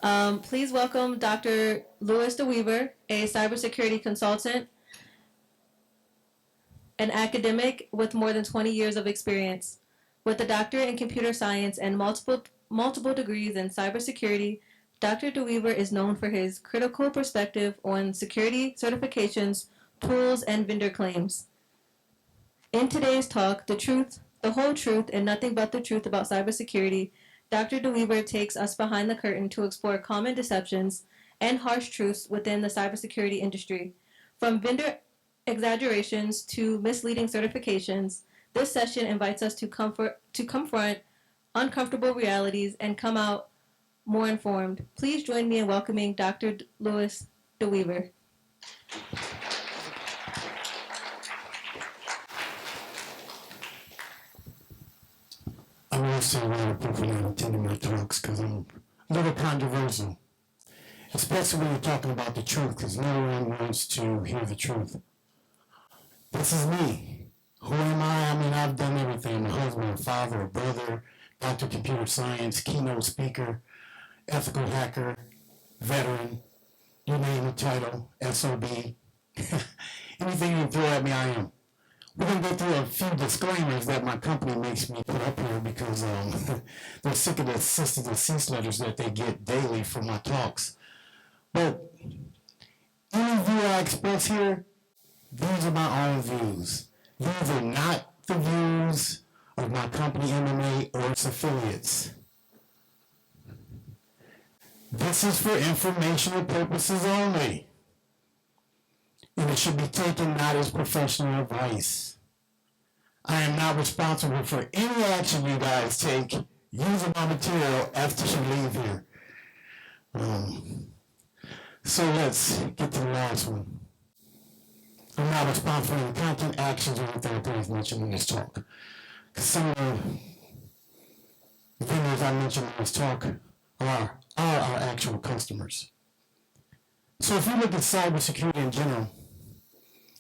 Please welcome Dr. Louis Deweaver, a cybersecurity consultant, an academic with more than 20 years of experience. With a doctorate in computer science and multiple degrees in cybersecurity, Dr. Deweaver is known for his critical perspective on security certifications, tools, and vendor claims. In today's talk, The Truth, the Whole Truth, and Nothing But the Truth About Cybersecurity, Dr. Deweaver takes us behind the curtain to explore common deceptions and harsh truths within the cybersecurity industry. From vendor exaggerations to misleading certifications, this session invites us to confront uncomfortable realities and come out more informed. Please join me in welcoming Dr. Louis Deweaver. I will say a lot of people not attending my talks because I'm a little controversial, especially when you're talking about the truth, because no one wants to hear the truth. This is me. Who am I? I mean, I've done everything. I'm a husband, a father, a brother, doctor of computer science, keynote speaker, ethical hacker, veteran, you name the title, SOB. Anything you throw at me, I am. We're going to go through a few disclaimers that my company makes me put up here because they're sick of the cease and cease letters that they get daily from my talks. But any view I express here, these are my own views. These are not the views of my company MMA or its affiliates. This is for informational purposes only. And it should be taken not as professional advice. I am not responsible for any action you guys take using my material after you leave here. So let's get to the last one. I'm not responsible for any content, actions, or anything that is mentioned in this talk. Because some of the vendors I mentioned in this talk are our actual customers. So if you look at cybersecurity in general,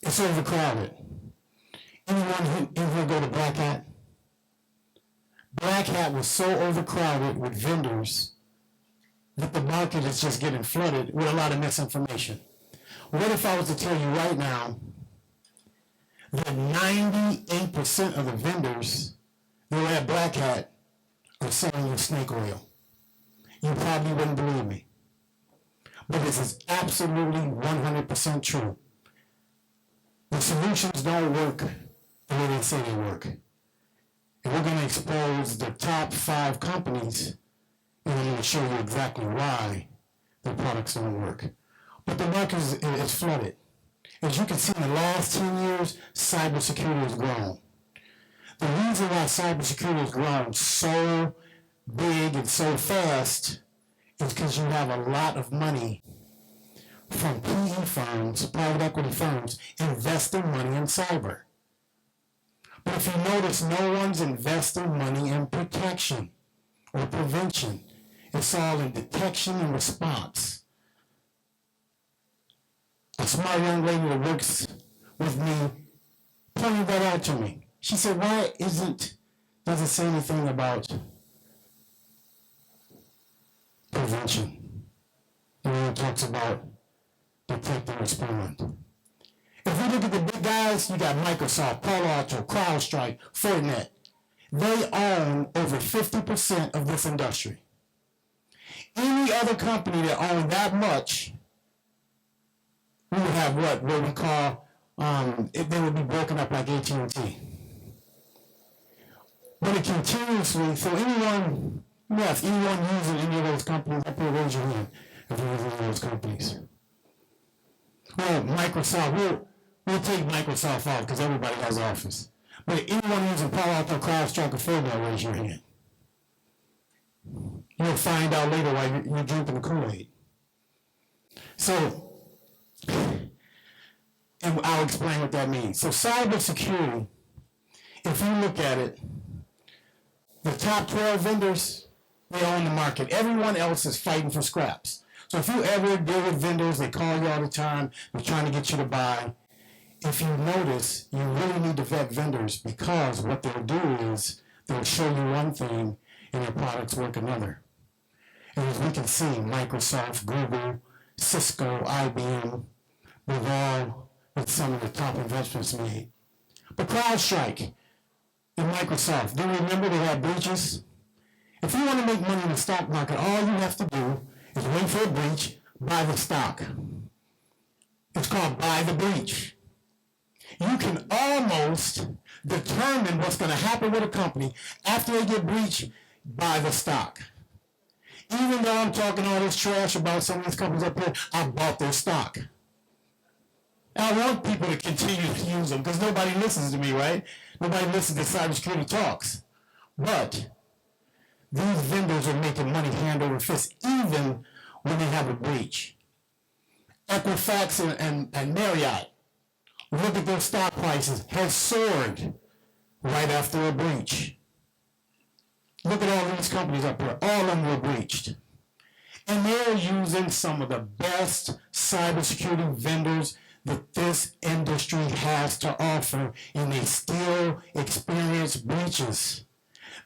it's overcrowded. Anyone in here go to Black Hat? Black Hat was so overcrowded with vendors that the market is just getting flooded with a lot of misinformation. What if I was to tell you right now that 98% of the vendors that are at Black Hat are selling you snake oil? You probably wouldn't believe me. But this is absolutely 100% true. The solutions don't work the way they say they work. And we're going to expose the top 5 companies, and I'm going to show you exactly why their products don't work. But the market is flooded. As you can see, in the last 10 years, cybersecurity has grown. The reason why cybersecurity has grown so big and so fast is because you have a lot of money from PE firms, private equity firms, investing money in cyber. But if you notice, no one's investing money in protection or prevention. It's all in detection and response. A smart young lady that works with me pointed that out to me. She said, why doesn't say anything about prevention? It only talks about detect and respond. If we look at the big guys, you got Microsoft, Palo Alto, CrowdStrike, Fortinet. They own over 50% of this industry. Any other company that owned that much, we would have what we call, they would be broken up like AT&T. But it continuously, so anyone using any of those companies, up here, raise your hand if you're using any of those companies. Well, Microsoft, we'll take Microsoft out because everybody has Office. But anyone using Palo Alto, CrowdStrike, or Fortinet, raise your hand. You'll find out later why you're drinking the Kool-Aid. So, and I'll explain what that means. So cybersecurity, if you look at it, the top 12 vendors, they own the market. Everyone else is fighting for scraps. So if you ever deal with vendors, they call you all the time, they're trying to get you to buy. If you notice, you really need to vet vendors because what they'll do is they'll show you one thing and their products work another. And as we can see, Microsoft, Google, Cisco, IBM, with all with some of the top investments made. But CrowdStrike and Microsoft, do you remember they had breaches? If you want to make money in the stock market, all you have to do is wait for a breach, buy the stock. It's called buy the breach. You can almost determine what's going to happen with a company after they get breached by the stock. Even though I'm talking all this trash about some of these companies up here, I bought their stock. I want people to continue to use them because nobody listens to me, right? Nobody listens to cybersecurity talks. But these vendors are making money hand over fist even when they have a breach. Equifax and Marriott, look at their stock prices, have soared right after a breach. Look at all these companies up here. All of them were breached. And they're using some of the best cybersecurity vendors that this industry has to offer, and they still experience breaches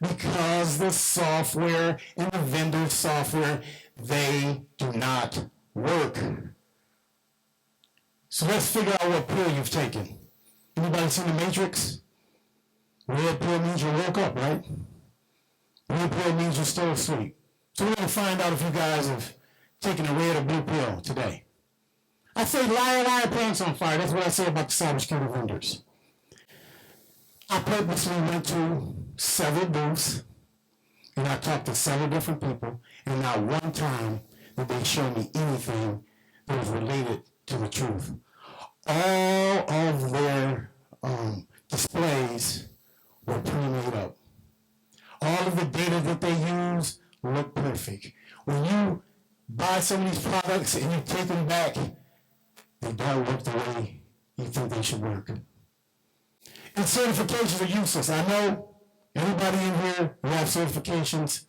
because the software and the vendor software, they do not work. So let's figure out what pill you've taken. Anybody seen the Matrix? Red pill means you woke up, right? Blue pill means you're still asleep. So we're going to find out if you guys have taken a red or blue pill today. I say liar, liar, pants on fire. That's what I say about the cybersecurity vendors. I purposely went to several booths, and I talked to several different people, and not one time did they show me anything that was related to the truth. All of their displays were pre-made up. All of the data that they use look perfect. When you buy some of these products and you take them back, they don't work the way you think they should work. And certifications are useless. I know everybody in here who have certifications.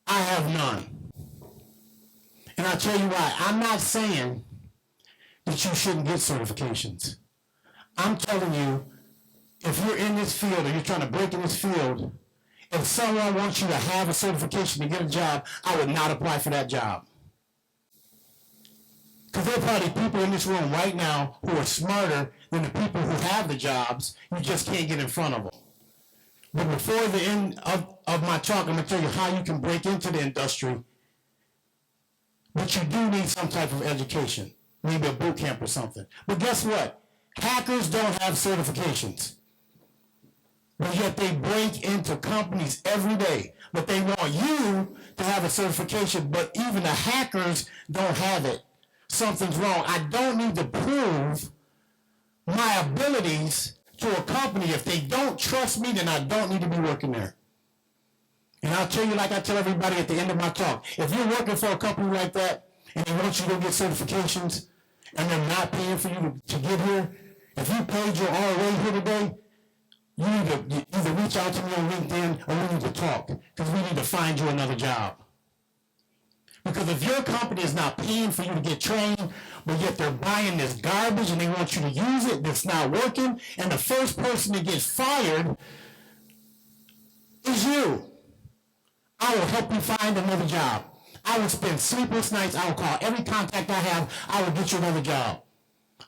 I have none. And I'll tell you why. I'm not saying that you shouldn't get certifications. I'm telling you, if you're in this field or you're trying to break in this field, if someone wants you to have a certification to get a job, I would not apply for that job. Because there are probably people in this room right now who are smarter than the people who have the jobs. You just can't get in front of them. But before the end of my talk, I'm going to tell you how you can break into the industry. But you do need some type of education, maybe a boot camp or something. But guess what? Hackers don't have certifications. But yet they break into companies every day. But they want you to have a certification, but even the hackers don't have it. Something's wrong. I don't need to prove my abilities to a company. If they don't trust me, then I don't need to be working there. And I'll tell you, like I tell everybody at the end of my talk, if you're working for a company like that and they want you to get certifications and they're not paying for you to get here, if you paid your ROA here today, you need to either reach out to me on LinkedIn or we need to talk because we need to find you another job. Because if your company is not paying for you to get trained, but yet they're buying this garbage and they want you to use it that's not working, and the first person that gets fired is you, I will help you find another job. I will spend sleepless nights. I will call every contact I have. I will get you another job.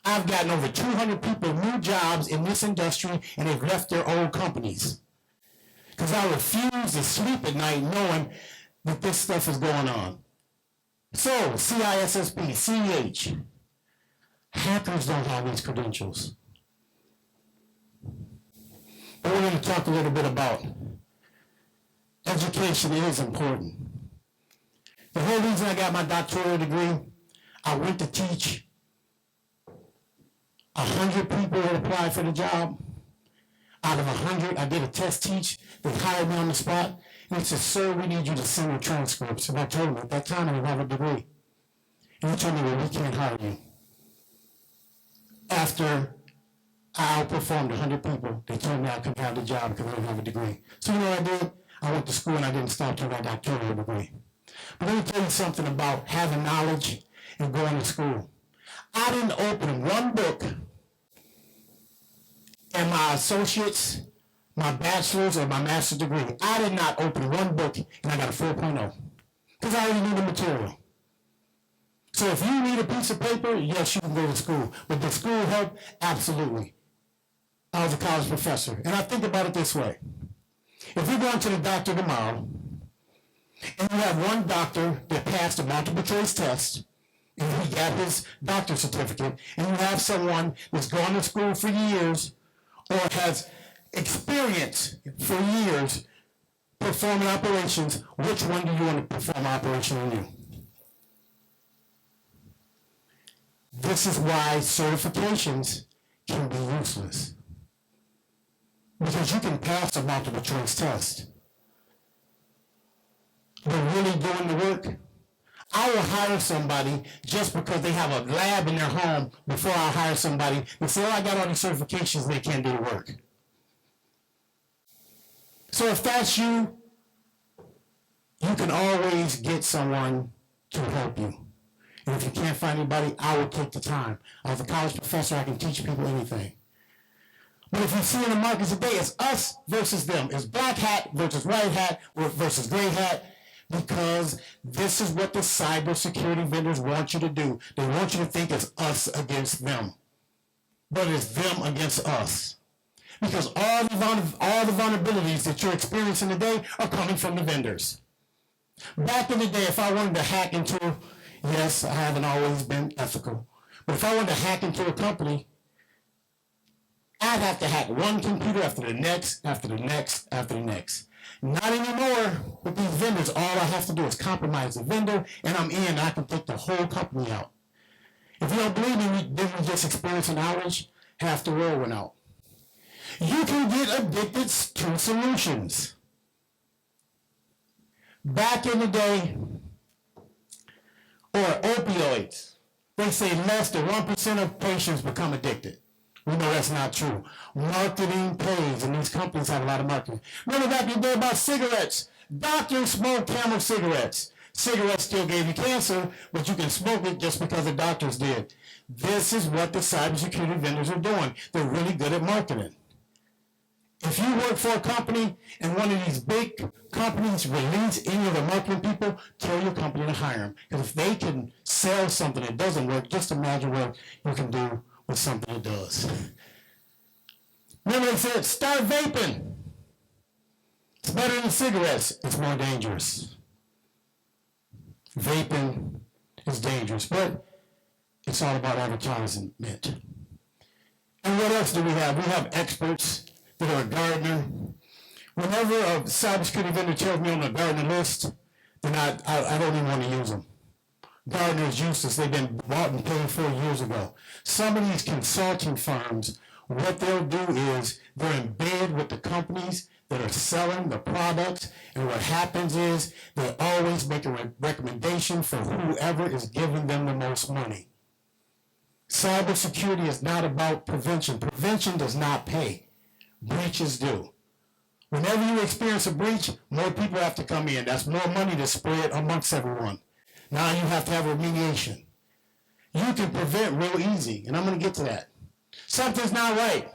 I've gotten over 200 people new jobs in this industry, and they've left their old companies. Because I refuse to sleep at night knowing that this stuff is going on. So, CISSP, CEH, hackers don't have these credentials. But we're going to talk a little bit about education is important. The whole reason I got my doctoral degree, I went to teach 100 people that applied for the job. Out of 100, I did a test teach. They hired me on the spot. And he said, sir, we need you to send your transcripts. And I told him, at that time, I didn't have a degree. And he told me, well, we can't hire you. After I outperformed 100 people, they told me I couldn't have the job because I didn't have a degree. So you know what I did? I went to school and I didn't stop till I got a doctoral degree. But let me tell you something about having knowledge and going to school. I didn't open one book and my associates, my bachelor's or my master's degree. I did not open one book and I got a 4.0. because I already knew the material. So if you need a piece of paper, yes, you can go to school. But the school help? Absolutely. I was a college professor. And I think about it this way. If you're going to the doctor tomorrow, and you have one doctor that passed a multiple choice test, and he got his doctor's certificate, and you have someone that's gone to school for years or has experience for years performing operations, which one do you want to perform operation on you? This is why certifications can be useless. Because you can pass a multiple choice test. But really doing the work, I will hire somebody just because they have a lab in their home before I hire somebody that say, oh, I got all these certifications and they can't do the work. So if that's you, you can always get someone to help you. And if you can't find anybody, I will take the time. As a college professor, I can teach people anything. But if you see in the market today, it's us versus them. It's black hat versus white hat versus gray hat, because this is what the cybersecurity vendors want you to do. They want you to think it's us against them. But it's them against us. Because all the vulnerabilities that you're experiencing today are coming from the vendors. Back in the day, if I wanted to hack into, yes, I haven't always been ethical, but if I wanted to hack into a company, I'd have to hack one computer after the next, after the next, after the next. Not anymore with these vendors. All I have to do is compromise the vendor, and I'm in, and I can take the whole company out. If you don't believe me, then we just experienced an outage, half the world went out. You can get addicted to solutions. Back in the day, or opioids, they say less than 1% of patients become addicted. We know that's not true. Marketing pays, and these companies have a lot of marketing. Remember back in the day about cigarettes? Doctors smoked Camel cigarettes. Cigarettes still gave you cancer, but you can smoke it just because the doctors did. This is what the cybersecurity vendors are doing. They're really good at marketing. If you work for a company and one of these big companies release any of the marketing people, tell your company to hire them. Because if they can sell something that doesn't work, just imagine what you can do with something that does. Remember they said, start vaping. It's better than cigarettes. It's more dangerous. Vaping is dangerous, but it's all about advertisement. And what else do we have? We have experts that are a Gartner. Whenever a cybersecurity vendor tells me on the Gartner list, then I don't even want to use them. Gartner is useless. They've been bought and paid for years ago. Some of these consulting firms, what they'll do is they're in bed with the companies that are selling the products, and what happens is they always make a recommendation for whoever is giving them the most money. Cybersecurity is not about prevention. Prevention does not pay. Breaches do. Whenever you experience a breach, more people have to come in. That's more money to spread amongst everyone. Now you have to have remediation. You can prevent real easy, and I'm going to get to that. Something's not right.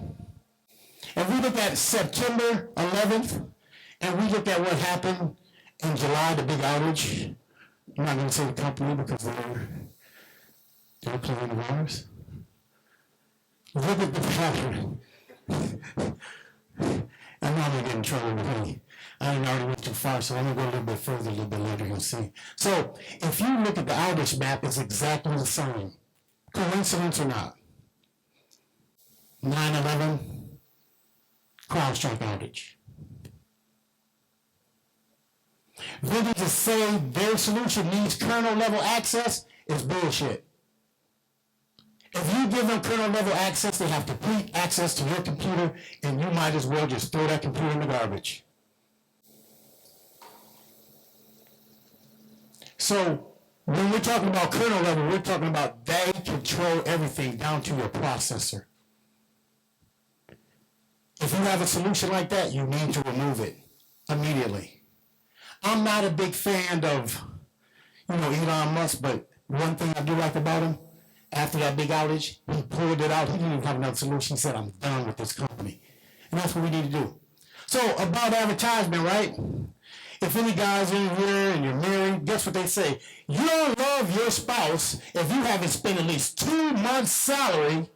If we look at September 11th, and we look at what happened in July, the big outage, I'm not going to say the company because they're playing the virus. Look at the pattern. I'm not going to get in trouble with me. I already went too far, so I'm going to go a little bit further, a little bit later, you'll see. So, if you look at the outage map, it's exactly the same. Coincidence or not? 9/11, CrowdStrike outage. Vendors that say their solution needs kernel level access is bullshit. If you give them kernel level access, they have complete access to your computer, and you might as well just throw that computer in the garbage. So when we're talking about kernel level, we're talking about they control everything down to your processor. If you have a solution like that, you need to remove it immediately. I'm not a big fan of, Elon Musk, but one thing I do like about him, after that big outage, he pulled it out. He didn't even have another solution. He said, I'm done with this company. And that's what we need to do. So about advertisement, right? If any guys in here and you're married, guess what they say? You don't love your spouse if you haven't spent at least 2 months' salary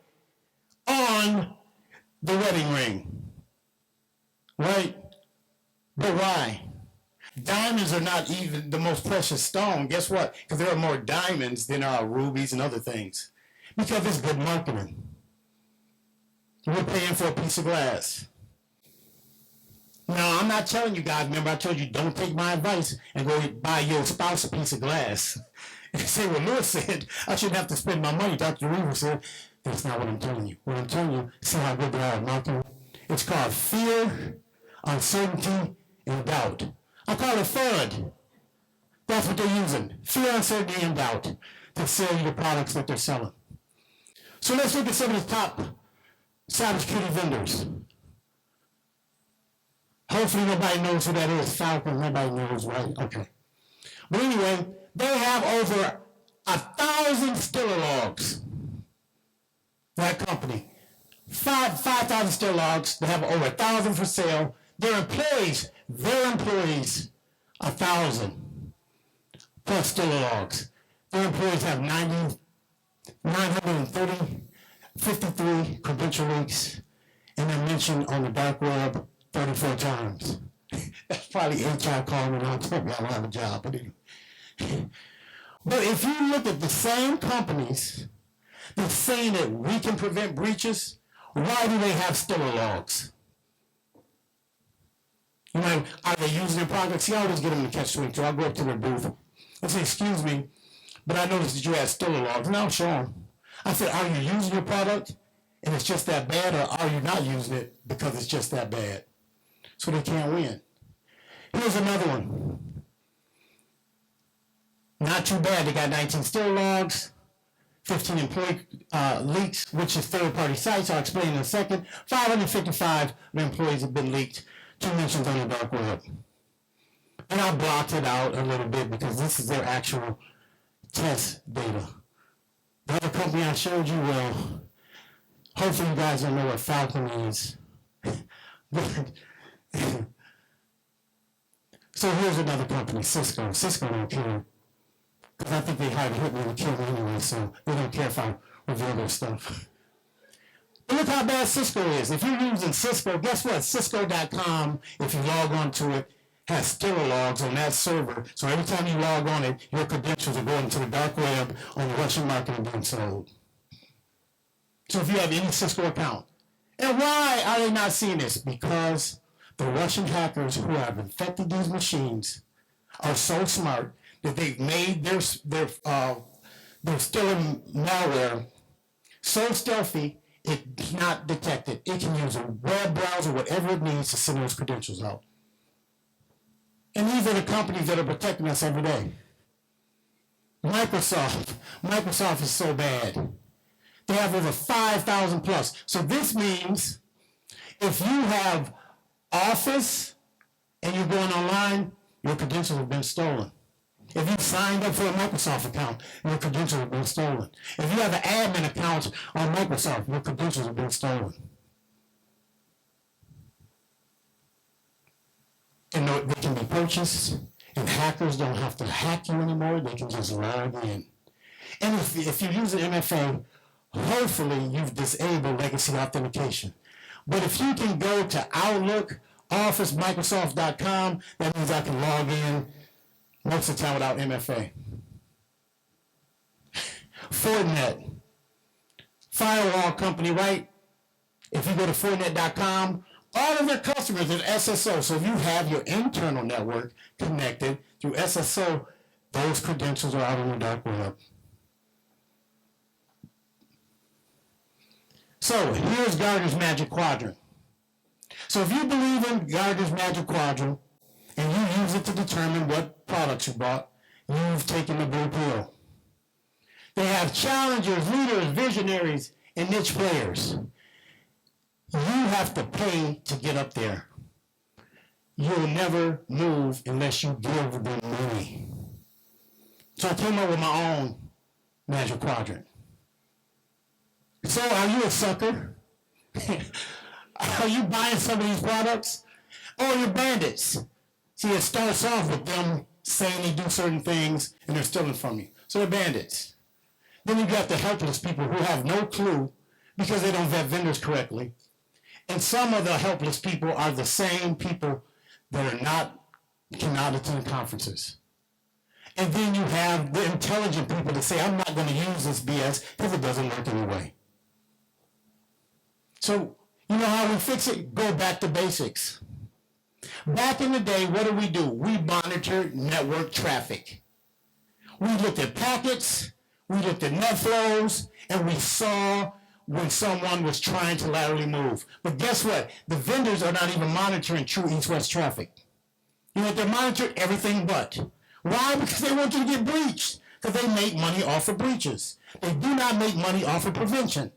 on the wedding ring. Right? But why? Diamonds are not even the most precious stone. Guess what? Because there are more diamonds than there are rubies and other things. Because it's good marketing. We're paying for a piece of glass. Now, I'm not telling you guys, remember I told you don't take my advice and go buy your spouse a piece of glass. And say what Lewis said, I shouldn't have to spend my money. Dr. Deweaver said, that's not what I'm telling you. What I'm telling you, see how good they are at marketing? It's called fear, uncertainty, and doubt. I call it FUD. That's what they're using. Fear, uncertainty, and doubt to sell you the products that they're selling. So let's look at some of the top cybersecurity vendors. Hopefully nobody knows who that is. Falcon, nobody knows, right? Okay. But anyway, they have over 1,000 Stiller logs. That company. 5,000 Stiller logs. They have over 1,000 for sale. Their employees, 1,000 plus Stiller logs. Their employees have 953 credential leaks, and they're mentioned on the dark web 34 times. That's probably HR calling me and telling me I don't have a job. But anyway. But if you look at the same companies that's saying that we can prevent breaches, why do they have Stiller logs? You know, are they using their product? See, I always get them to catch-22. I'll go up to their booth and say, excuse me, but I noticed that you had Stiller logs. And I'll show them. I said, are you using your product and it's just that bad, or are you not using it because it's just that bad? So they can't win. Here's another one. Not too bad. They got 19 Stiller logs, 15 employee leaks, which is third-party sites. I'll explain in a second. 555 employees have been leaked. 2 mentions on the dark web. And I blocked it out a little bit because this is their actual test data. The other company I showed you, well, hopefully you guys don't know what Falcon is. So here's another company, Cisco. Cisco don't care. Because I think they hired a hitman to kill me anyway, so they don't care if I reveal their stuff. But look how bad Cisco is. If you're using Cisco, guess what? Cisco.com, if you log on to it, has Stiller logs on that server. So every time you log on it, your credentials are going to the dark web on the Russian market and being sold. So if you have any Cisco account. And why are they not seeing this? Because the Russian hackers who have infected these machines are so smart that they've made their Stiller malware so stealthy it's not detected. It can use a web browser, whatever it needs to send those credentials out. And these are the companies that are protecting us every day. Microsoft is so bad. They have over 5,000 plus. So this means if you have Office and you're going online, your credentials have been stolen. If you signed up for a Microsoft account, your credentials have been stolen. If you have an admin account on Microsoft, your credentials have been stolen. And they can be purchased, and hackers don't have to hack you anymore. They can just log in. And if you use an MFA, hopefully you've disabled legacy authentication. But if you can go to Outlook, Office, Microsoft.com, that means I can log in most of the time without MFA. Fortinet, firewall company, right? If you go to Fortinet.com, all of their customers are SSO. So if you have your internal network connected through SSO, those credentials are out on the dark web. So here's Gartner's Magic Quadrant. So if you believe in Gartner's Magic Quadrant and you use it to determine what products you bought, you've taken the blue pill. They have challengers, leaders, visionaries, and niche players. You have to pay to get up there. You'll never move unless you give them money. So I came up with my own Magic Quadrant. So are you a sucker? Are you buying some of these products? Or you're bandits? See, it starts off with them saying they do certain things and they're stealing from you. So they're bandits. Then you got the helpless people who have no clue because they don't vet vendors correctly. And some of the helpless people are the same people that cannot attend conferences. And then you have the intelligent people that say, I'm not going to use this BS because it doesn't work anyway. So, you know how we fix it? Go back to basics. Back in the day, what do? We monitored network traffic. We looked at packets, we looked at net flows, and we saw when someone was trying to laterally move. But guess what? The vendors are not even monitoring true east-west traffic. You know what? They're monitoring everything but. Why? Because they want you to get breached. Because they make money off of breaches. They do not make money off of prevention.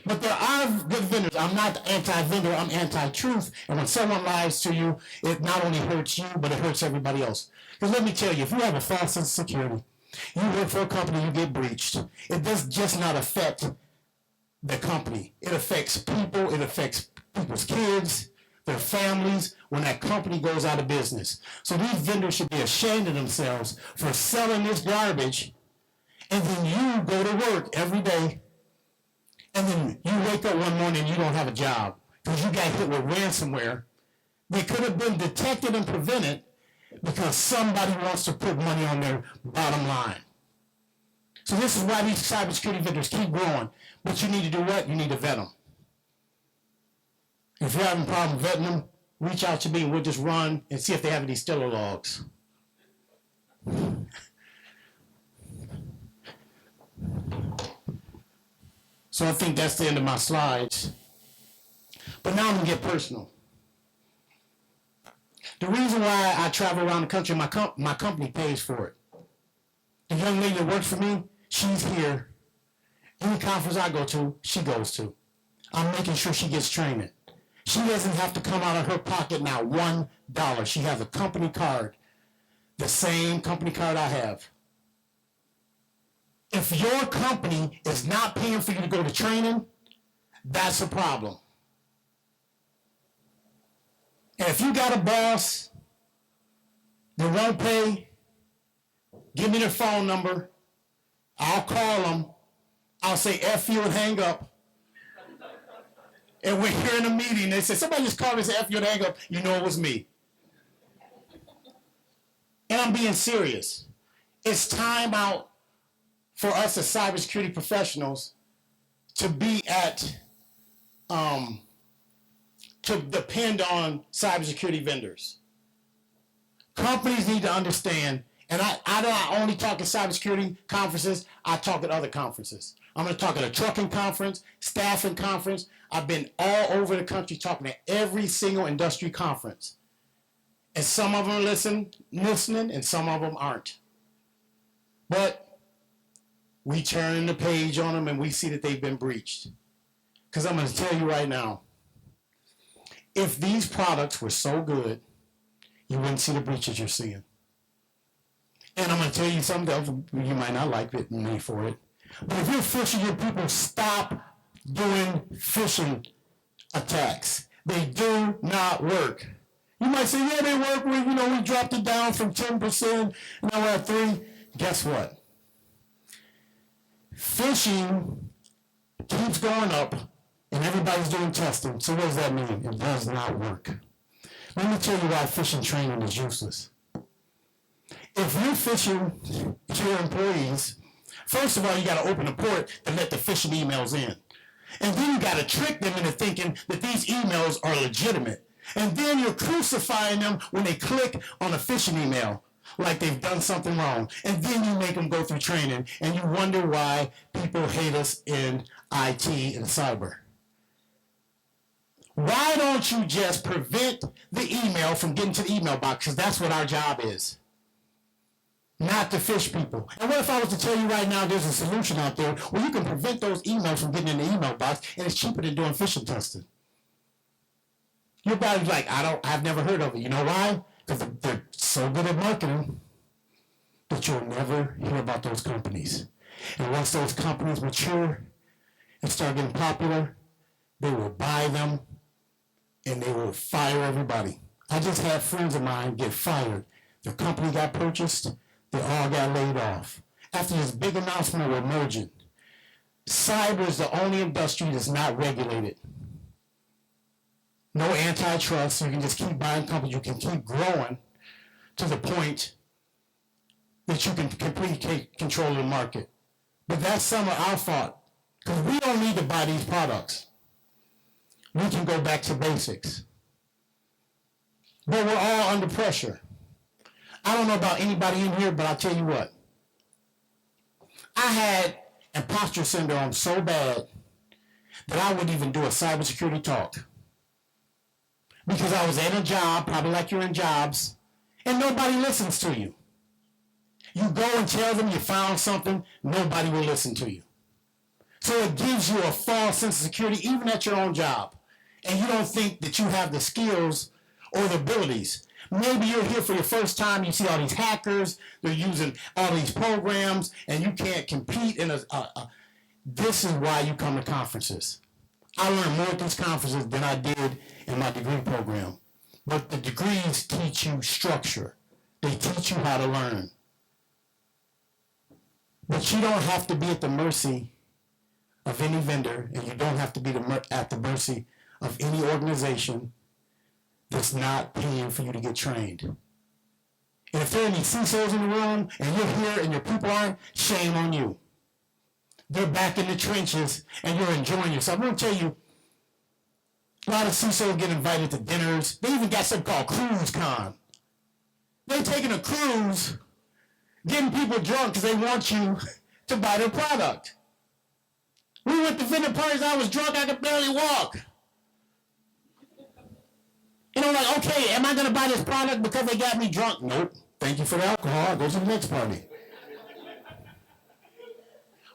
But there are good vendors. I'm not anti-vendor, I'm anti-truth. And when someone lies to you, it not only hurts you, but it hurts everybody else. Because let me tell you, if you have a false sense of security, you work for a company, you get breached, it does just not affect the company. It affects people, it affects people's kids, their families, when that company goes out of business. So these vendors should be ashamed of themselves for selling this garbage, and then you go to work every day, and then you wake up one morning and you don't have a job because you got hit with ransomware. They could have been detected and prevented because somebody wants to put money on their bottom line. So this is why these cybersecurity vendors keep growing. But you need to do what? You need to vet them. If you're having a problem vetting them, reach out to me and we'll just run and see if they have any Stiller logs. So I think that's the end of my slides. But now I'm going to get personal. The reason why I travel around the country, my company pays for it. The young lady that works for me, she's here. Any conference I go to, she goes to. I'm making sure she gets training. She doesn't have to come out of her pocket now $1. She has a company card, the same company card I have. If your company is not paying for you to go to training, that's a problem. And if you got a boss that won't pay, give me their phone number. I'll call them. I'll say F you and hang up. And we're here in a meeting. They say, somebody just called me and said F you and hang up. You know it was me. And I'm being serious. It's time out for us as cybersecurity professionals to be to depend on cybersecurity vendors. Companies need to understand, and I don't only talk at cybersecurity conferences, I talk at other conferences. I'm going to talk at a trucking conference, staffing conference. I've been all over the country talking at every single industry conference. And some of them are listening, and some of them aren't. But we turn the page on them and we see that they've been breached. Because I'm going to tell you right now, if these products were so good, you wouldn't see the breaches you're seeing. And I'm going to tell you something else, you might not like me for it. But if you're phishing your people, stop doing phishing attacks. They do not work. You might say, yeah, they work. We dropped it down from 10%, and now we're at 3%. Guess what? Phishing keeps going up, and everybody's doing testing. So what does that mean? It does not work. Let me tell you why phishing training is useless. If you're phishing your employees, first of all, you got to open a port to let the phishing emails in. And then you got to trick them into thinking that these emails are legitimate. And then you're crucifying them when they click on a phishing email like they've done something wrong. And then you make them go through training, and you wonder why people hate us in IT and cyber. Why don't you just prevent the email from getting to the email box? Because that's what our job is. Not to fish people. And what if I was to tell you right now there's a solution out there where you can prevent those emails from getting in the email box, and it's cheaper than doing phishing testing? Your body's like, I've never heard of it. You know why? Because they're so good at marketing that you'll never hear about those companies. And once those companies mature and start getting popular, they will buy them and they will fire everybody. I just had friends of mine get fired. Their company got purchased. They all got laid off. After this big announcement of merging, cyber is the only industry that's not regulated. No antitrust, so you can just keep buying companies. You can keep growing to the point that you can completely take control of the market. But that's some of our fault, because we don't need to buy these products. We can go back to basics. But we're all under pressure. I don't know about anybody in here, but I'll tell you what. I had imposter syndrome so bad that I wouldn't even do a cybersecurity talk. Because I was in a job, probably like you're in jobs, and nobody listens to you. You go and tell them you found something, nobody will listen to you. So it gives you a false sense of security, even at your own job. And you don't think that you have the skills or the abilities. Maybe you're here for your first time, you see all these hackers, they're using all these programs, and you can't compete in this is why you come to conferences. I learned more at these conferences than I did in my degree program. But the degrees teach you structure. They teach you how to learn. But you don't have to be at the mercy of any vendor, and you don't have to be at the mercy of any organization that's not paying for you to get trained. And if there are any CISOs in the room, and you're here and your people aren't, shame on you. They're back in the trenches, and you're enjoying yourself. I'm going to tell you, a lot of CISOs get invited to dinners. They even got something called Cruise Con. They're taking a cruise, getting people drunk because they want you to buy their product. We went to vendor parties, I was drunk, I could barely walk. You know, like, okay, am I going to buy this product because they got me drunk? Nope. Thank you for the alcohol. I'll go to the next party.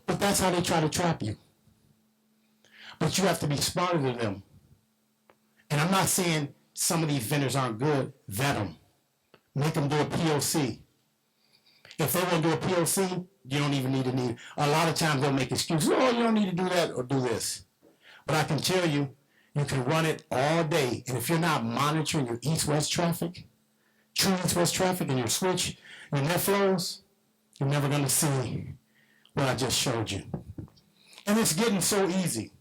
But that's how they try to trap you. But you have to be smarter than them. And I'm not saying some of these vendors aren't good. Vet them. Make them do a POC. If they want to do a POC, you don't even need to a lot of times they'll make excuses. Oh, you don't need to do that or do this. But I can tell you, you can run it all day. And if you're not monitoring your east-west traffic, true east-west traffic, and your switch, your net flows, you're never going to see what I just showed you. And it's getting so easy.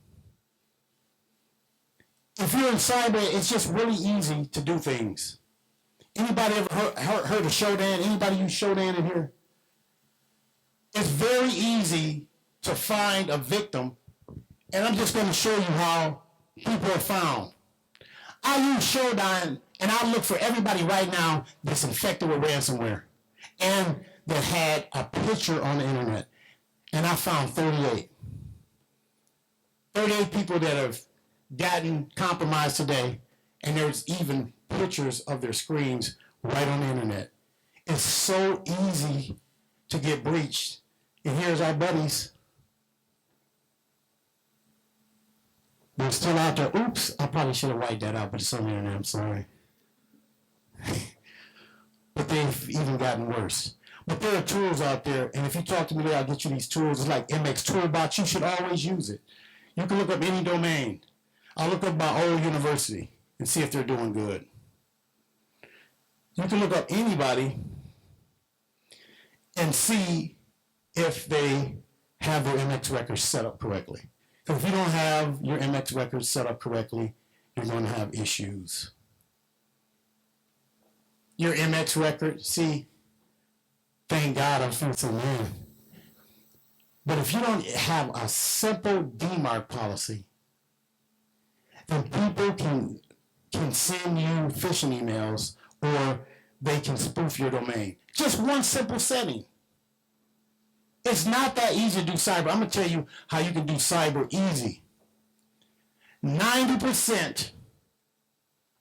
If you're in cyber, it's just really easy to do things. Anybody ever heard of Shodan? Anybody use Shodan in here? It's very easy to find a victim, and I'm just going to show you how people are found. I use Shodan, and I look for everybody right now that's infected with ransomware and that had a picture on the internet. And I found 38. 38 people that have gotten compromised today, and there's even pictures of their screens right on the internet. It's so easy to get breached. And here's our buddies. They're still out there. Oops, I probably should have wiped that out, but it's on the internet, I'm sorry. But they've even gotten worse. But there are tools out there, and if you talk to me today, I'll get you these tools. It's like MX Toolbox. You should always use it. You can look up any domain. I'll look up my old university and see if they're doing good. You can look up anybody and see if they have their MX records set up correctly. Because if you don't have your MX records set up correctly, you're going to have issues. Your MX record, see, thank God I'm feeling man. But if you don't have a simple DMARC policy, then people can send you phishing emails or they can spoof your domain. Just one simple setting. It's not that easy to do cyber. I'm going to tell you how you can do cyber easy. 90%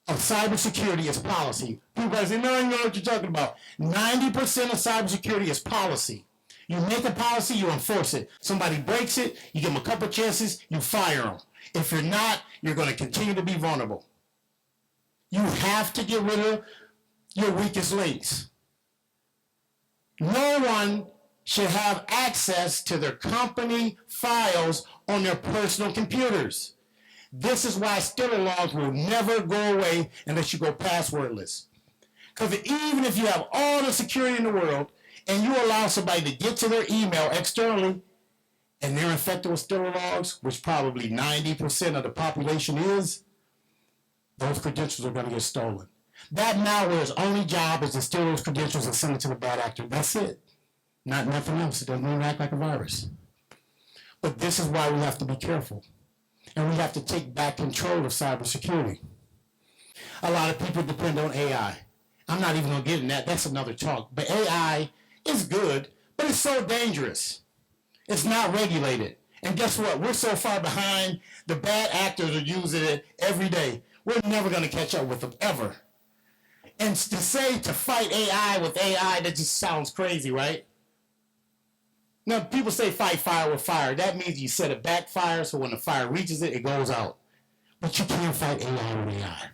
of cybersecurity is policy. People guys say, no, I know what you're talking about. 90% of cybersecurity is policy. You make a policy, you enforce it. Somebody breaks it, you give them a couple chances, you fire them. If you're not, you're going to continue to be vulnerable. You have to get rid of your weakest links. No one should have access to their company files on their personal computers. This is why stealer laws will never go away unless you go passwordless. Because even if you have all the security in the world and you allow somebody to get to their email externally and they're infected with stealer logs, which probably 90% of the population is, those credentials are going to get stolen. That malware's only job is to steal those credentials and send it to the bad actor. That's it. Nothing else. It doesn't even act like a virus. But this is why we have to be careful. And we have to take back control of cybersecurity. A lot of people depend on AI. I'm not even going to get in that. That's another talk. But AI is good, but it's so dangerous. It's not regulated. And guess what? We're so far behind. The bad actors are using it every day. We're never going to catch up with them, ever. And to say to fight AI with AI, that just sounds crazy, right? Now, people say fight fire with fire. That means you set it backfire, so when the fire reaches it, it goes out. But you can't fight AI with AI.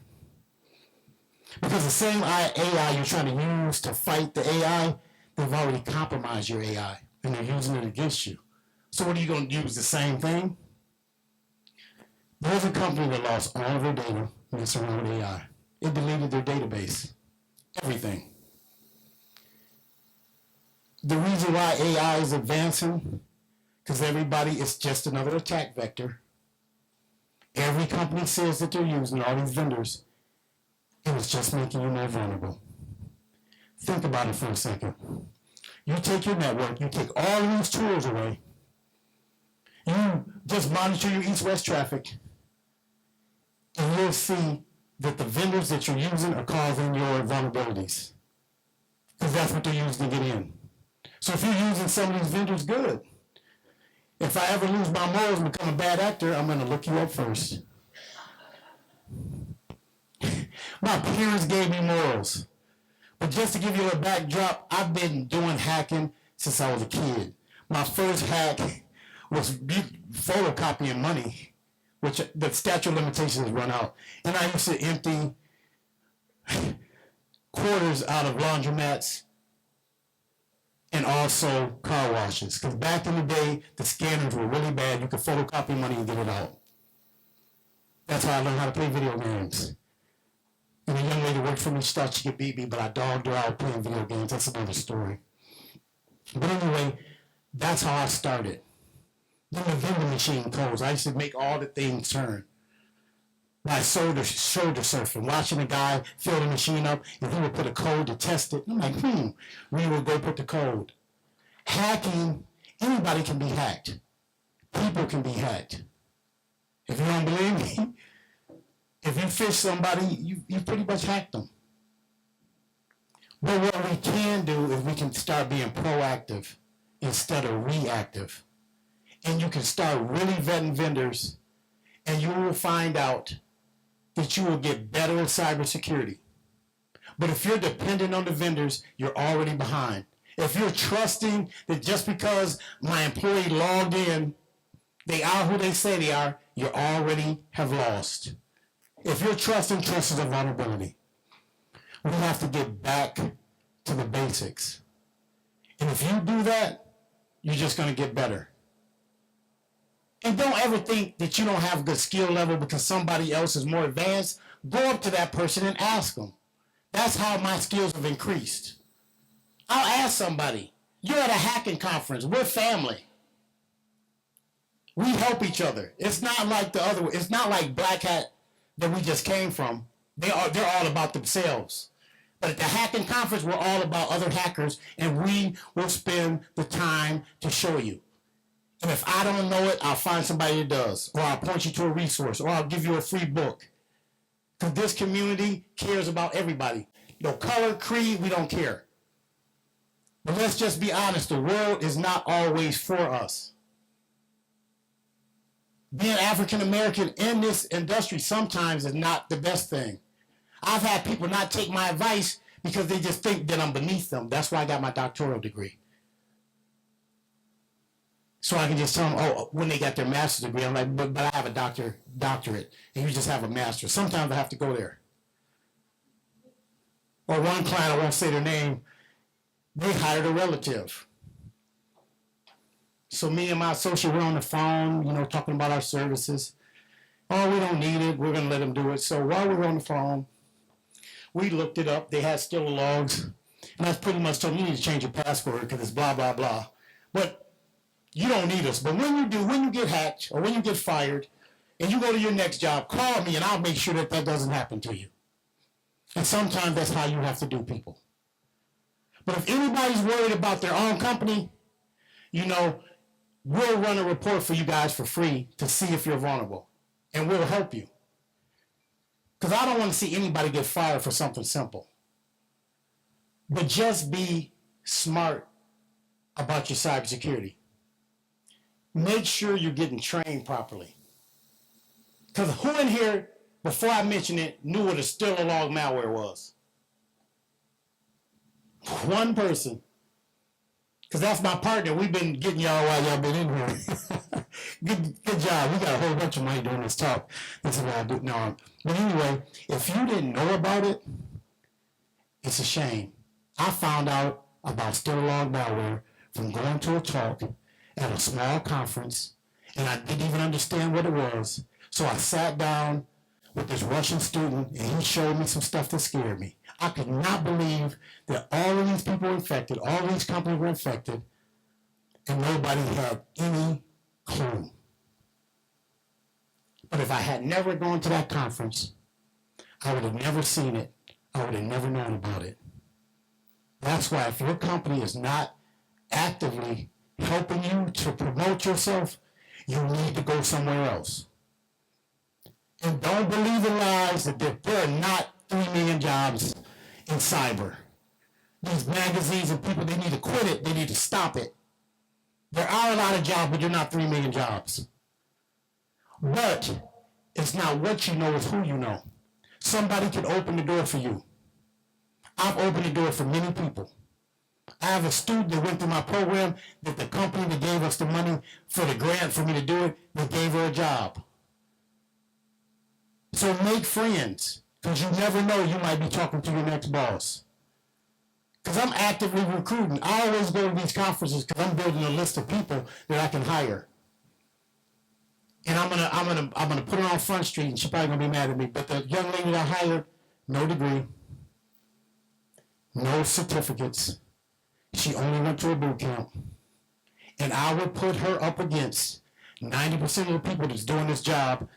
Because the same AI you're trying to use to fight the AI, they've already compromised your AI, and they're using it against you. So what are you going to use, the same thing? There's a company that lost all of their data messing around with AI. It deleted their database. Everything. The reason why AI is advancing, because everybody is just another attack vector. Every company says that they're using all these vendors, and it's just making you more vulnerable. Think about it for a second. You take your network, you take all of these tools away, you just monitor your east-west traffic, and you'll see that the vendors that you're using are causing your vulnerabilities. Because that's what they're using to get in. So if you're using some of these vendors, good. If I ever lose my morals and become a bad actor, I'm going to look you up first. My parents gave me morals. But just to give you a backdrop, I've been doing hacking since I was a kid. My first hack was photocopying money, which the statute of limitations run out. And I used to empty quarters out of laundromats and also car washes. Because back in the day, the scanners were really bad. You could photocopy money and get it out. That's how I learned how to play video games. And a young lady worked for me. She thought she could beat me, but I dogged her out playing video games. That's another story. But anyway, that's how I started. Then the vending machine codes. I used to make all the things turn. By shoulder surfing, watching a guy fill the machine up, and he would put a code to test it. I'm like, we would go put the code. Hacking, anybody can be hacked. People can be hacked. If you don't believe me, if you fish somebody, you pretty much hacked them. But what we can do is we can start being proactive instead of reactive. And you can start really vetting vendors, and you will find out that you will get better at cybersecurity. But if you're dependent on the vendors, you're already behind. If you're trusting that just because my employee logged in, they are who they say they are, you already have lost. If you're trusting, trust is a vulnerability. We have to get back to the basics. And if you do that, you're just going to get better. And don't ever think that you don't have a good skill level because somebody else is more advanced. Go up to that person and ask them. That's how my skills have increased. I'll ask somebody. You're at a hacking conference. We're family. We help each other. It's not like the other. It's not like Black Hat that we just came from. They're all about themselves. But at the hacking conference, we're all about other hackers, and we will spend the time to show you. And if I don't know it, I'll find somebody that does. Or I'll point you to a resource. Or I'll give you a free book. Because this community cares about everybody. No color, creed, we don't care. But let's just be honest. The world is not always for us. Being African American in this industry sometimes is not the best thing. I've had people not take my advice because they just think that I'm beneath them. That's why I got my doctoral degree. So I can just tell them, oh, when they got their master's degree, I'm like, but I have a doctorate, and you just have a master's. Sometimes I have to go there. Or one client, I won't say their name, they hired a relative. So me and my associate were on the phone, talking about our services. Oh, we don't need it. We're going to let them do it. So while we were on the phone, we looked it up. They had still logs. And that's pretty much told me you need to change your password because it's blah, blah, blah. But you don't need us. But when you do, when you get hacked or when you get fired and you go to your next job, call me and I'll make sure that that doesn't happen to you. And sometimes that's how you have to do people. But if anybody's worried about their own company, you know, we'll run a report for you guys for free to see if you're vulnerable. And we'll help you. Because I don't want to see anybody get fired for something simple. But just be smart about your cybersecurity. Make sure you're getting trained properly. Because who in here, before I mentioned it, knew what a still log malware was? One person. Because that's my partner. We've been getting y'all while y'all been in here. Good job. We got a whole bunch of money doing this talk. This is what I do. No, but anyway, if you didn't know about it, it's a shame. I found out about still log malware from going to a talk at a small conference, and I didn't even understand what it was. So I sat down with this Russian student, and he showed me some stuff that scared me. I could not believe that all of these people were infected, all of these companies were infected, and nobody had any clue. But if I had never gone to that conference, I would have never seen it. I would have never known about it. That's why if your company is not actively helping you to promote yourself, you need to go somewhere else. And don't believe in lies that there are not 3 million jobs in cyber. These magazines and people, they need to quit it. They need to stop it. There are a lot of jobs, but there are not 3 million jobs. But it's not what you know, it's who you know. Somebody can open the door for you. I've opened the door for many people. I have a student that went through my program that the company that gave us the money for the grant for me to do it, they gave her a job. So make friends, because you never know, you might be talking to your next boss. Because I'm actively recruiting. I always go to these conferences because I'm building a list of people that I can hire. And I'm gonna put her on Front Street, and she's probably gonna be mad at me. But the young lady that I hired, no degree, no certificates. She only went to a boot camp. And I would put her up against 90% of the people that's doing this job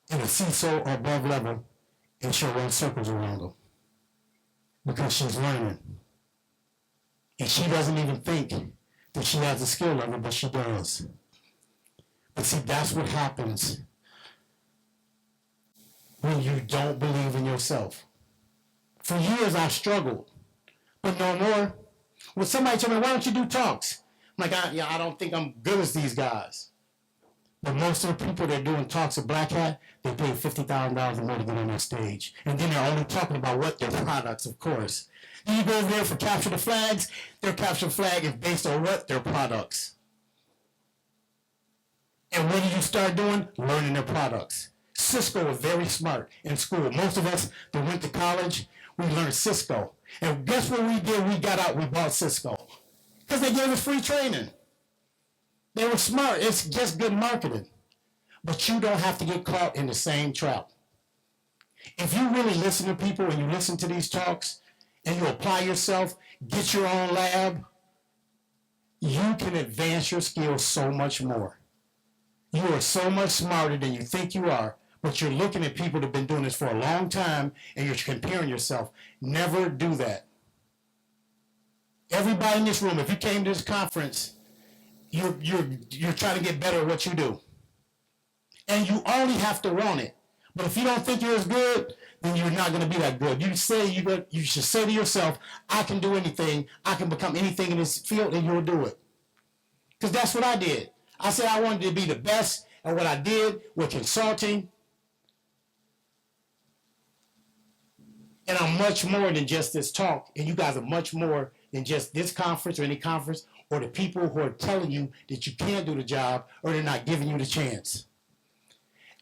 in a CISO or above level, and she'll run circles around them. Because she's learning. And she doesn't even think that she has a skill level, but she does. But see, that's what happens when you don't believe in yourself. For years, I struggled, but no more. When somebody told me, why don't you do talks? I'm like, I don't think I'm good as these guys. But most of the people that are doing talks at Black Hat, they pay $50,000 or more to get on that stage. And then they're only talking about what their products, of course. Then you go over there for capture the flags. Their capture flag is based on what? Their products. And what do you start doing? Learning their products. Cisco was very smart in school. Most of us that went to college, we learned Cisco. And guess what we did? We got out, we bought Cisco. Because they gave us free training. They were smart. It's just good marketing. But you don't have to get caught in the same trap. If you really listen to people and you listen to these talks and you apply yourself, get your own lab, you can advance your skills so much more. You are so much smarter than you think you are, but you're looking at people that have been doing this for a long time and you're comparing yourself. Never do that. Everybody in this room, if you came to this conference, you're trying to get better at what you do. And you only have to want it. But if you don't think you're as good, then you're not going to be that good. You should say to yourself, I can do anything. I can become anything in this field, and you'll do it. Because that's what I did. I said I wanted to be the best at what I did with consulting. And I'm much more than just this talk. And you guys are much more than just this conference or any conference or the people who are telling you that you can't do the job or they're not giving you the chance.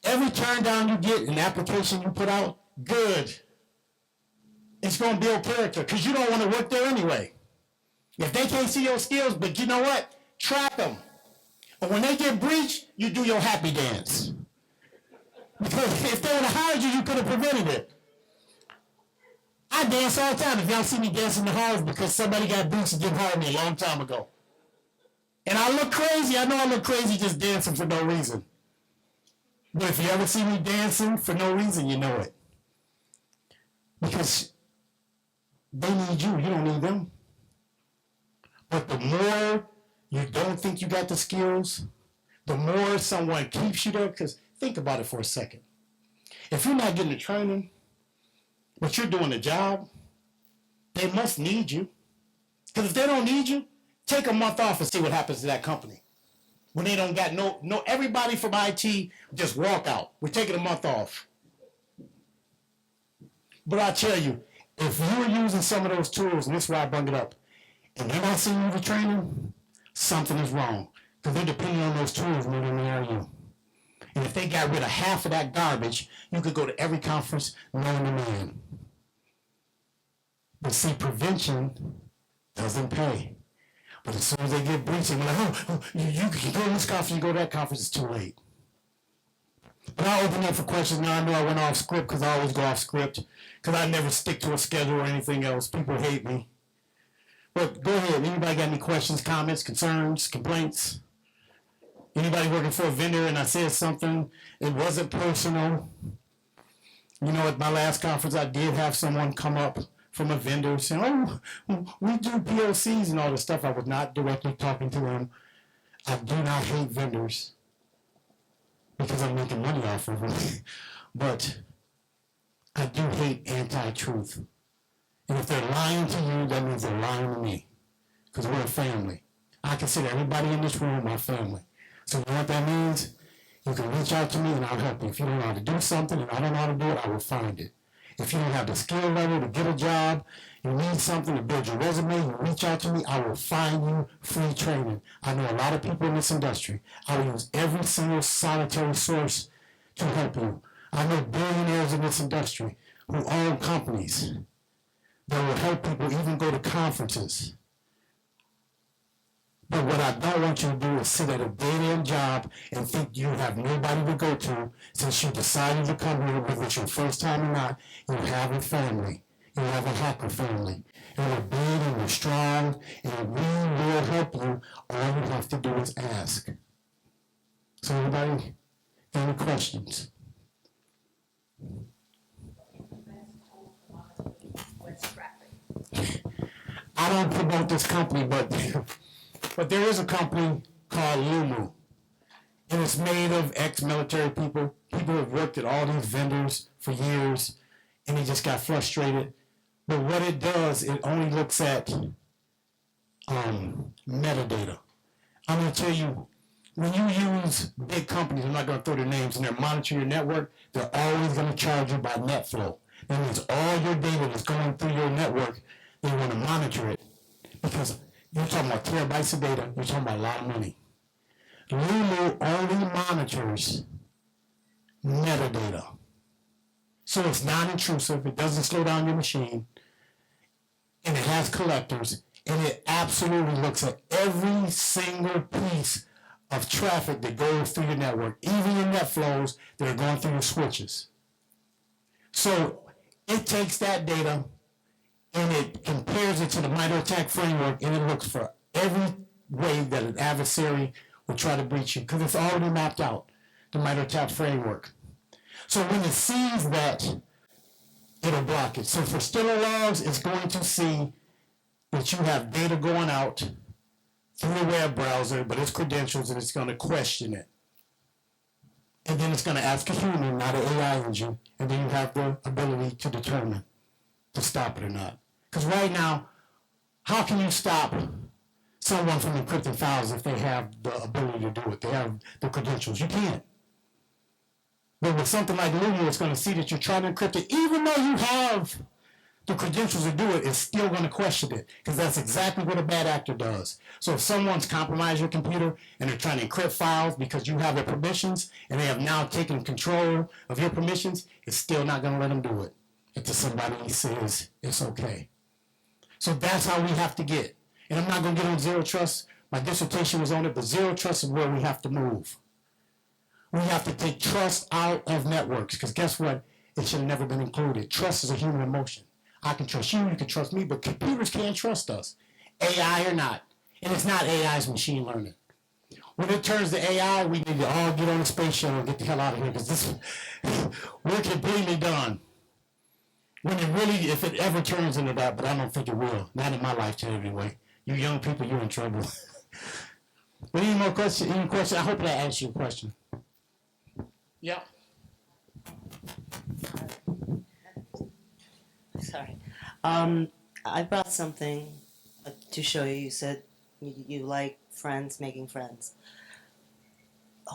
Every turn down you get, an application you put out, good. It's going to build character because you don't want to work there anyway. If they can't see your skills, but you know what? Track them. And when they get breached, you do your happy dance. Because if they would have hired you, you could have prevented it. I dance all the time. If y'all see me dancing in the halls because somebody got boots and didn't hire me a long time ago. And I look crazy. I know I look crazy just dancing for no reason. But if you ever see me dancing for no reason, you know it. Because they need you. You don't need them. But the more you don't think you got the skills, the more someone keeps you there. Because think about it for a second. If you're not getting the training, but you're doing the job, they must need you. Because if they don't need you, take a month off and see what happens to that company. When they don't got no everybody from IT just walk out. We're taking a month off. But I tell you, if you're using some of those tools, and this is why I bring it up, and they're not seeing you the training, something is wrong. Because they're depending on those tools more than they are you. And if they got rid of half of that garbage, you could go to every conference known to man. But see, prevention doesn't pay. But as soon as they get breaching, they're like, you can go to this conference, you go to that conference, it's too late. But I'll open up for questions now. I know I went off script because I always go off script because I never stick to a schedule or anything else. People hate me. But go ahead. Anybody got any questions, comments, concerns, complaints? Anybody working for a vendor and I said something, it wasn't personal. You know, at my last conference, I did have someone come up from a vendor saying, we do POCs and all this stuff. I was not directly talking to them. I do not hate vendors because I'm making money off of them. But I do hate anti-truth. And if they're lying to you, that means they're lying to me. Because we're a family. I consider everybody in this room my family. So you know what that means? You can reach out to me and I'll help you. If you don't know how to do something and I don't know how to do it, I will find it. If you don't have the skill level to get a job, you need something to build your resume, you reach out to me, I will find you free training. I know a lot of people in this industry. I will use every single solitary source to help you. I know billionaires in this industry who own companies that will help people even go to conferences. But what I don't want you to do is sit at a dead-end job and think you have nobody to go to since you decided to come here, whether it's your first time or not. You have a family. You have a hacker family. And we're big and we're strong, and we will help you. All you have to do is ask. So anybody, any questions? I don't promote this company, but there is a company called Lumu, and it's made of ex-military people who have worked at all these vendors for years, and they just got frustrated. But what it does, it only looks at metadata. I'm going to tell you, when you use big companies, I'm not going to throw their names in there, monitor your network, they're always going to charge you by net flow. That means all your data that's going through your network, they want to monitor it. Because you're talking about terabytes of data, you're talking about a lot of money. Lumu only monitors metadata. So it's non-intrusive, it doesn't slow down your machine, and it has collectors, and it absolutely looks at every single piece of traffic that goes through your network, even your net flows that are going through your switches. So it takes that data and it compares it to the MITRE ATT&CK framework, and it looks for every way that an adversary will try to breach you, because it's already mapped out, the MITRE ATT&CK framework. So when it sees that, it'll block it. So for Stiller logs, it's going to see that you have data going out through a web browser, but it's credentials, and it's going to question it. And then it's going to ask a human, not an AI engine, and then you have the ability to determine to stop it or not. Because right now, how can you stop someone from encrypting files if they have the ability to do it? They have the credentials. You can't. But with something like Lumu, it's going to see that you're trying to encrypt it, even though you have the credentials to do it, it's still going to question it, because that's exactly what a bad actor does. So if someone's compromised your computer and they're trying to encrypt files because you have their permissions and they have now taken control of your permissions, it's still not going to let them do it until somebody says it's okay. So that's how we have to get. And I'm not going to get on zero trust. My dissertation was on it, but zero trust is where we have to move. We have to take trust out of networks, because guess what? It should have never been included. Trust is a human emotion. I can trust you, you can trust me, but computers can't trust us, AI or not. And it's not AI's machine learning. When it turns to AI, we need to all get on the space shuttle and get the hell out of here, because this we're completely done. When it really, if it ever turns into that, but I don't think it will. Not in my lifetime anyway. You young people, you're in trouble. But any more questions? Any questions? I hope that answers your question. Yeah. Sorry. I brought something to show you. You said you like friends, making friends.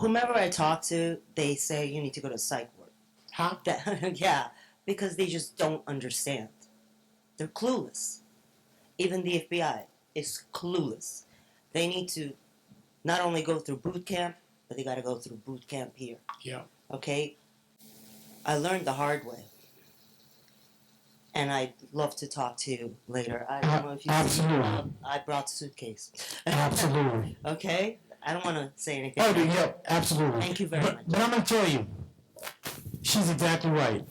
Whomever I talk to, they say you need to go to psych ward. Huh? Yeah, because they just don't understand. They're clueless. Even the FBI is clueless. They need to not only go through boot camp, but they got to go through boot camp here. Yeah. Okay? I learned the hard way. And I'd love to talk to you later. I don't know if you Absolutely. I brought suitcase. Absolutely. Okay? I don't want to say anything. Oh, yeah, absolutely. Thank you very much. But I'm going to tell you, she's exactly right.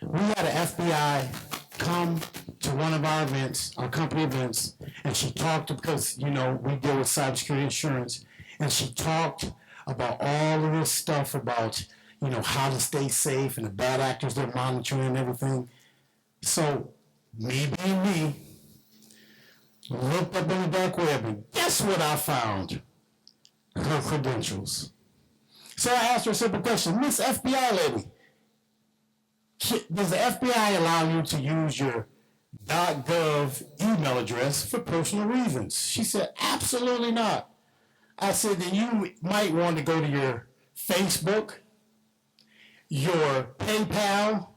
We had an FBI come to one of our events, our company events, and she talked, because, you know, we deal with cybersecurity insurance, and she talked about all of this stuff about, you know, how to stay safe and the bad actors they're monitoring and everything. So, me being me, looked up in the dark web, and guess what I found? Her credentials. So I asked her a simple question, Miss FBI lady, does the FBI allow you to use your .gov email address for personal reasons? She said, absolutely not. I said, then you might want to go to your Facebook, your PayPal,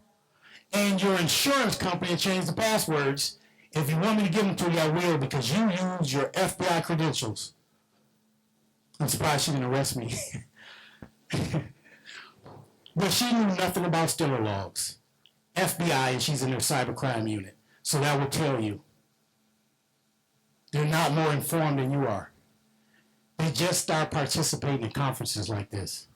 and your insurance company and change the passwords. If you want me to give them to you, I will, because you use your FBI credentials. I'm surprised she didn't arrest me. But she knew nothing about Stiller logs. FBI, and she's in their cybercrime unit. So that will tell you. They're not more informed than you are. They just start participating in conferences like this.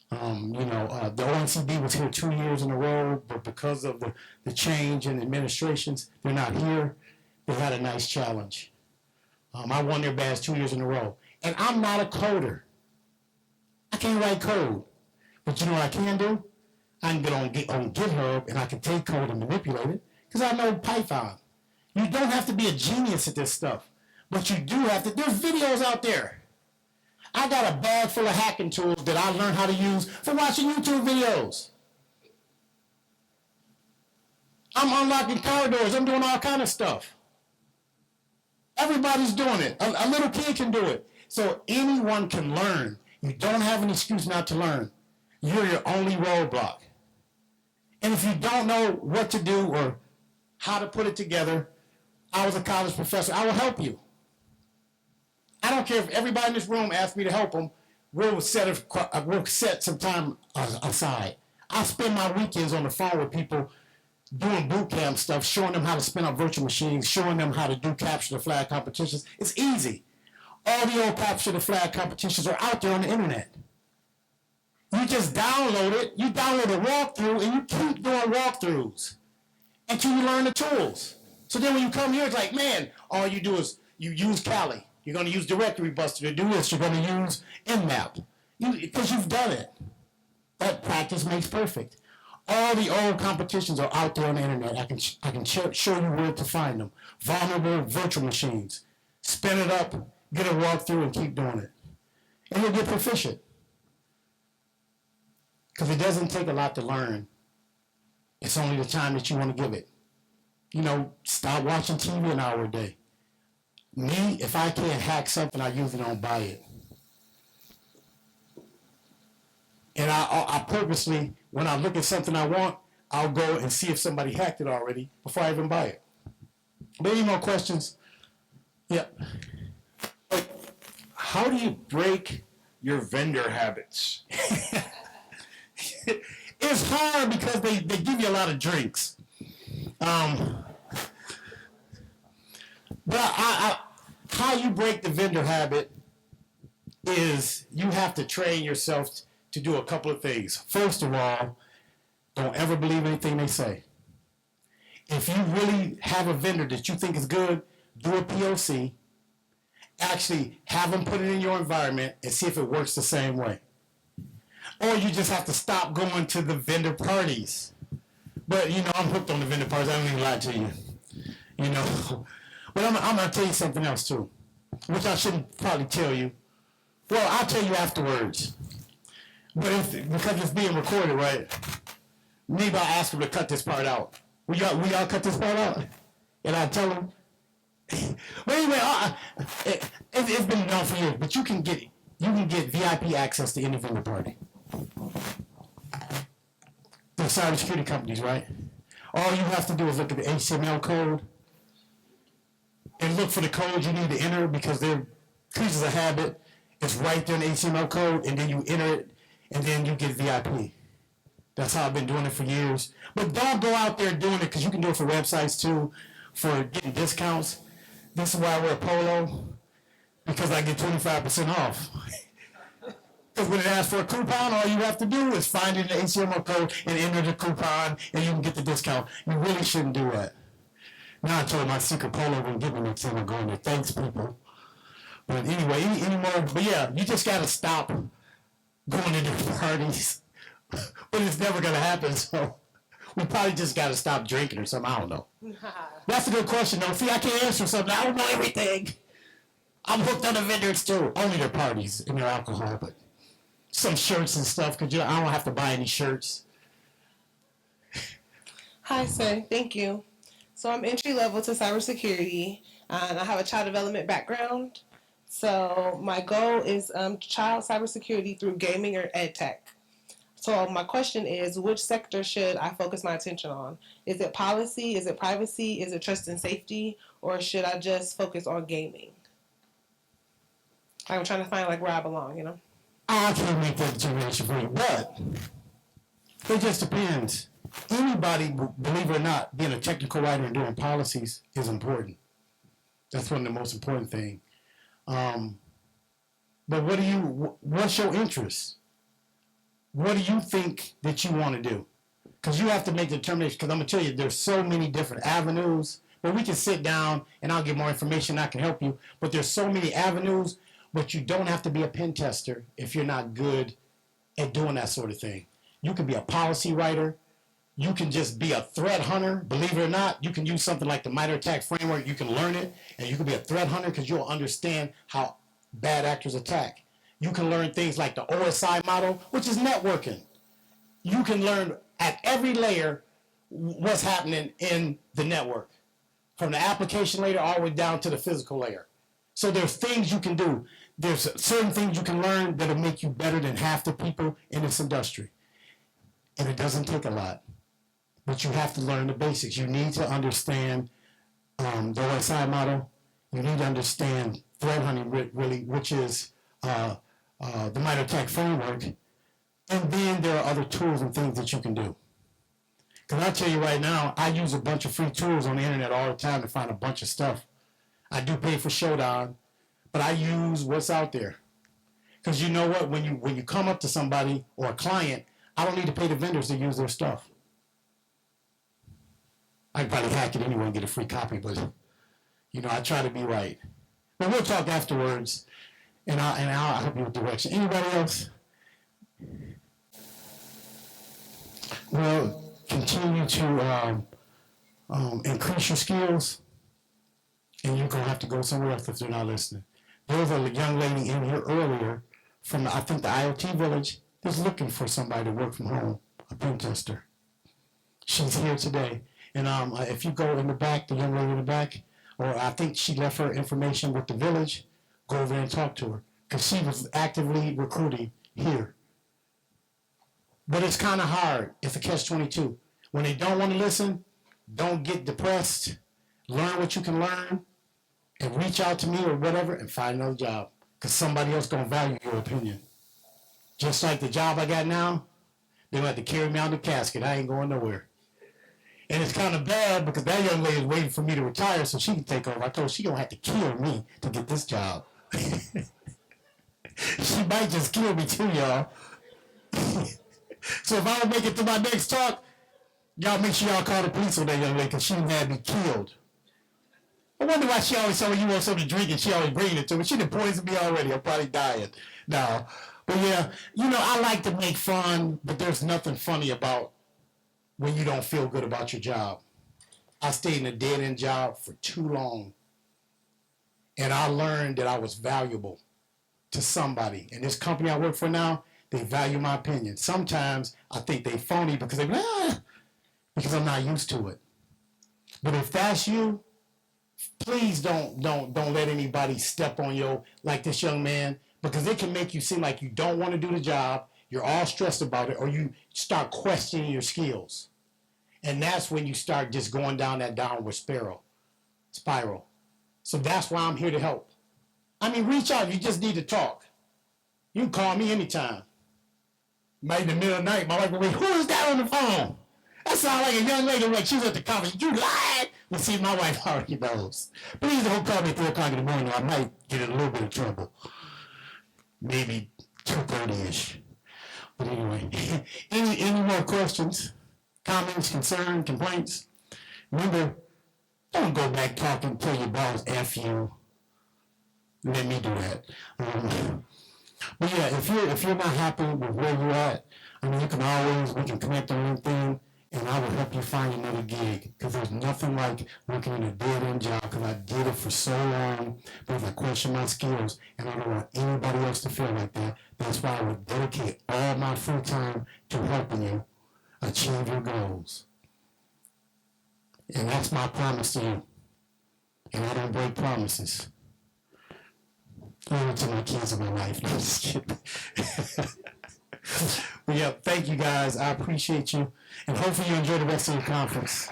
The OECD was here 2 years in a row, but because of the change in administrations, they're not here. They had a nice challenge. I won their badge 2 years in a row. And I'm not a coder. I can't write code. But you know what I can do? I can get on GitHub, and I can take code and manipulate it, because I know Python. You don't have to be a genius at this stuff, but you do have to. There's videos out there. I got a bag full of hacking tools that I learned how to use for watching YouTube videos. I'm unlocking car doors. I'm doing all kind of stuff. Everybody's doing it. A little kid can do it. So anyone can learn. You don't have an excuse not to learn. You're your only roadblock. And if you don't know what to do or how to put it together, I was a college professor. I will help you. I don't care if everybody in this room asks me to help them. We'll set some time aside. I spend my weekends on the phone with people doing boot camp stuff, showing them how to spin up virtual machines, showing them how to do capture the flag competitions. It's easy. All the old capture the flag competitions are out there on the internet. You just download it, you download a walkthrough, and you keep doing walkthroughs until you learn the tools. So then when you come here, it's like, man, all you do is you use Kali. You're going to use Directory Buster to do this. You're going to use Nmap because you've done it. That practice makes perfect. All the old competitions are out there on the internet. I can show you where to find them. Vulnerable virtual machines. Spin it up, get a walkthrough, and keep doing it. And you'll get proficient. Because it doesn't take a lot to learn. It's only the time that you want to give it. Stop watching TV an hour a day. Me, if I can't hack something, I usually don't buy it. And I purposely, when I look at something I want, I'll go and see if somebody hacked it already before I even buy it. But any more questions? Yep. How do you break your vendor habits? It's hard because they give you a lot of drinks. But how you break the vendor habit is you have to train yourself to do a couple of things. First of all, don't ever believe anything they say. If you really have a vendor that you think is good, do a POC. Actually have them put it in your environment and see if it works the same way. Or you just have to stop going to the vendor parties. But, you know, I'm hooked on the vendor parties. I don't even lie to you. You know. But I'm going to tell you something else, too, which I shouldn't probably tell you. Well, I'll tell you afterwards. But because it's being recorded, right? Maybe I'll ask them to cut this part out. Will y'all cut this part out? And I'll tell them. But anyway, it's been known for years, but you can get VIP access to any vendor party. The cybersecurity companies, right? All you have to do is look at the HTML code and look for the code you need to enter because they're creatures of habit. It's right there in the HTML code, and then you enter it, and then you get VIP. That's how I've been doing it for years. But don't go out there doing it because you can do it for websites too, for getting discounts. This is why I wear a polo, because I get 25% off. Because when it asks for a coupon, all you have to do is find it in the HTML code and enter the coupon, and you can get the discount. You really shouldn't do that. Now I told my secret polo won't give me next time I go in there. Thanks, people. But anyway, anymore. But yeah, you just got to stop going to different parties. But it's never going to happen, so we probably just got to stop drinking or something. I don't know. That's a good question, though. See, I can't answer something. I don't know everything. I'm hooked on the vendors, too. Only their parties and their alcohol, but some shirts and stuff, because you know, I don't have to buy any shirts. Hi, sir. Thank you. So I'm entry level to cybersecurity, and I have a child development background. So my goal is child cybersecurity through gaming or ed tech. So my question is, which sector should I focus my attention on? Is it policy? Is it privacy? Is it trust and safety? Or should I just focus on gaming? I'm trying to find like where I belong, you know? I can't make that determination for you, but it just depends. Anybody, believe it or not, being a technical writer and doing policies is important. That's one of the most important things. But what's your interest? What do you think that you want to do? Because you have to make the determination, because I'm going to tell you, there's so many different avenues, but we can sit down and I'll get more information, I can help you, but there's so many avenues, but you don't have to be a pen tester if you're not good at doing that sort of thing. You can be a policy writer. You can just be a threat hunter. Believe it or not, you can use something like the MITRE ATT&CK framework. You can learn it, and you can be a threat hunter because you'll understand how bad actors attack. You can learn things like the OSI model, which is networking. You can learn at every layer what's happening in the network, from the application layer all the way down to the physical layer. So there's things you can do. There's certain things you can learn that'll make you better than half the people in this industry. And it doesn't take a lot. But you have to learn the basics. You need to understand the OSI model. You need to understand threat hunting, really, which is the MITRE ATT&CK framework. And then there are other tools and things that you can do. Because I'll tell you right now, I use a bunch of free tools on the internet all the time to find a bunch of stuff. I do pay for Showdown, but I use what's out there. Because you know what? When you come up to somebody or a client, I don't need to pay the vendors to use their stuff. I can probably hack it anyway and get a free copy, but you know, I try to be right. But we'll talk afterwards, and I'll help you with direction. Anybody else? Well, continue to increase your skills, and you're gonna have to go somewhere else if they're not listening. There was a young lady in here earlier from I think the IoT village that's looking for somebody to work from home, a pen tester. She's here today. And if you go in the back, the young lady in the back, or I think she left her information with the village, go over there and talk to her. Because she was actively recruiting here. But it's kind of hard. It's a catch-22. When they don't want to listen, don't get depressed. Learn what you can learn and reach out to me or whatever and find another job. Because somebody else going to value your opinion. Just like the job I got now, they're going to have to carry me out in the casket. I ain't going nowhere. And it's kind of bad because that young lady is waiting for me to retire so she can take over. I told her she going to have to kill me to get this job. might just kill me too, y'all. So if I don't make it to my next talk, y'all make sure y'all call the police on that young lady because she had me killed. I wonder why she always told me you want something to drink and she always bringing it to me. She done poisoned me already. I'm probably dying now. But yeah, I like to make fun, but there's nothing funny about when you don't feel good about your job. I stayed in a dead-end job for too long. And I learned that I was valuable to somebody. And this company I work for now, they value my opinion. Sometimes I think they phony because because I'm not used to it. But if that's you, please don't let anybody step on you like this young man, because it can make you seem like you don't want to do the job, you're all stressed about it, or you start questioning your skills. And that's when you start just going down that downward spiral. So that's why I'm here to help. I mean, reach out. You just need to talk. You can call me anytime. Right in the middle of the night, my wife will be, who is that on the phone? That sounds like a young lady like she was at the conference. You lied. Well, see, my wife already knows. Please don't call me at 3 o'clock in the morning. I might get in a little bit of trouble. Maybe 2:30-ish. But anyway, any more questions, comments, concerns, complaints? Remember, don't go back talking to your boss, F you. Let me do that. But yeah, if you're not happy with where you're at, I mean, we can connect on LinkedIn, and I will help you find another gig. Because there's nothing like working in a dead-end job, because I did it for so long, because I questioned my skills, and I don't want anybody else to feel like that. That's why I would dedicate all my free time to helping you achieve your goals. And that's my promise to you. And I don't break promises. Only to my kids and my wife. No, I'm just kidding. But yeah, thank you guys. I appreciate you. And hopefully you enjoy the rest of your conference.